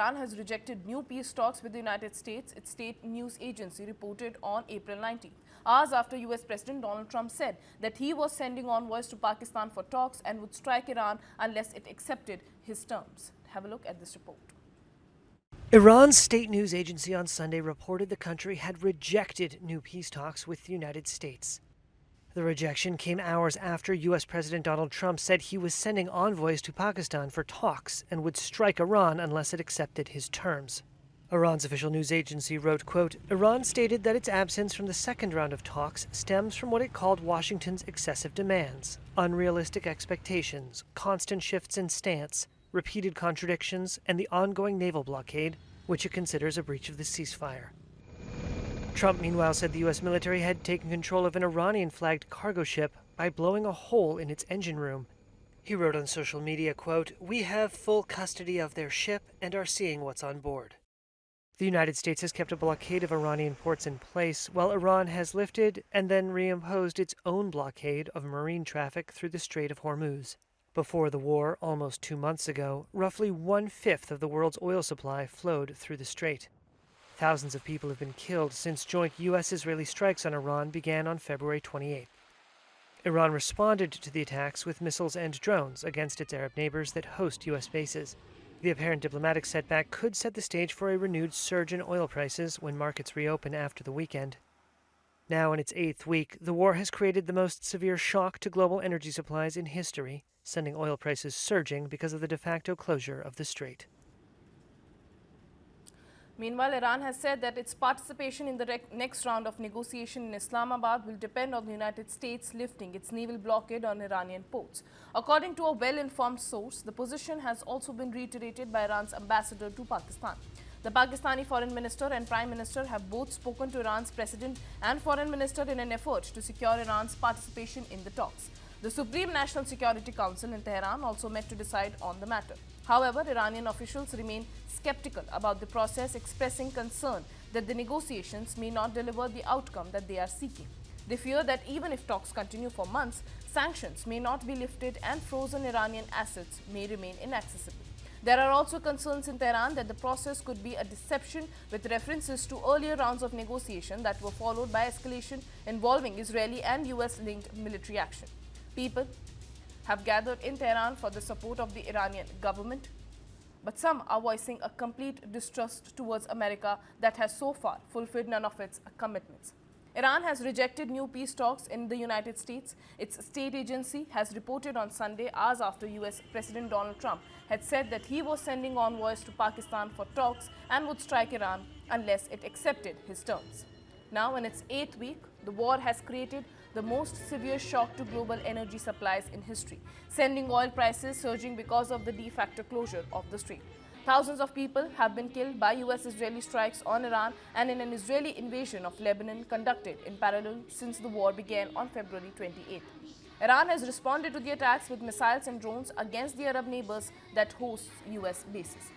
Iran has rejected new peace talks with the United States, its state news agency reported on April 19, hours after US President Donald Trump said that he was sending envoys to Pakistan for talks and would strike Iran unless it accepted his terms. Have a look at this report. Iran's state news agency on Sunday reported the country had rejected new peace talks with the United States. The rejection came hours after U.S. President Donald Trump said he was sending envoys to Pakistan for talks and would strike Iran unless it accepted his terms. Iran's official news agency wrote, quote, Iran stated that its absence from the second round of talks stems from what it called Washington's excessive demands, unrealistic expectations, constant shifts in stance, repeated contradictions, and the ongoing naval blockade, which it considers a breach of the ceasefire. Trump, meanwhile, said the U.S. military had taken control of an Iranian-flagged cargo ship by blowing a hole in its engine room. He wrote on social media, quote, We have full custody of their ship and are seeing what's on board. The United States has kept a blockade of Iranian ports in place, while Iran has lifted and then reimposed its own blockade of marine traffic through the Strait of Hormuz. Before the war, almost 2 months ago, roughly 1/5 of the world's oil supply flowed through the strait. Thousands of people have been killed since joint U.S.-Israeli strikes on Iran began on February 28. Iran responded to the attacks with missiles and drones against its Arab neighbors that host U.S. bases. The apparent diplomatic setback could set the stage for a renewed surge in oil prices when markets reopen after the weekend. Now in its 8th week, the war has created the most severe shock to global energy supplies in history, sending oil prices surging because of the de facto closure of the strait. Meanwhile, Iran has said that its participation in the next round of negotiation in Islamabad will depend on the United States lifting its naval blockade on Iranian ports. According to a well-informed source, the position has also been reiterated by Iran's ambassador to Pakistan. The Pakistani Foreign Minister and Prime Minister have both spoken to Iran's President and Foreign Minister in an effort to secure Iran's participation in the talks. The Supreme National Security Council in Tehran also met to decide on the matter. However, Iranian officials remain skeptical about the process, expressing concern that the negotiations may not deliver the outcome that they are seeking. They fear that even if talks continue for months, sanctions may not be lifted and frozen Iranian assets may remain inaccessible. There are also concerns in Tehran that the process could be a deception with references to earlier rounds of negotiation that were followed by escalation involving Israeli and US-linked military action. People have gathered in Tehran for the support of the Iranian government, but some are voicing a complete distrust towards America that has so far fulfilled none of its commitments. Iran has rejected new peace talks in the United States. Its state agency has reported on Sunday, hours after US President Donald Trump had said that he was sending envoys to Pakistan for talks and would strike Iran unless it accepted his terms. Now, in its 8th week, the war has created the most severe shock to global energy supplies in history, sending oil prices surging because of the de facto closure of the strait. Thousands of people have been killed by US-Israeli strikes on Iran and in an Israeli invasion of Lebanon conducted in parallel since the war began on February 28. Iran has responded to the attacks with missiles and drones against the Arab neighbors that host US bases.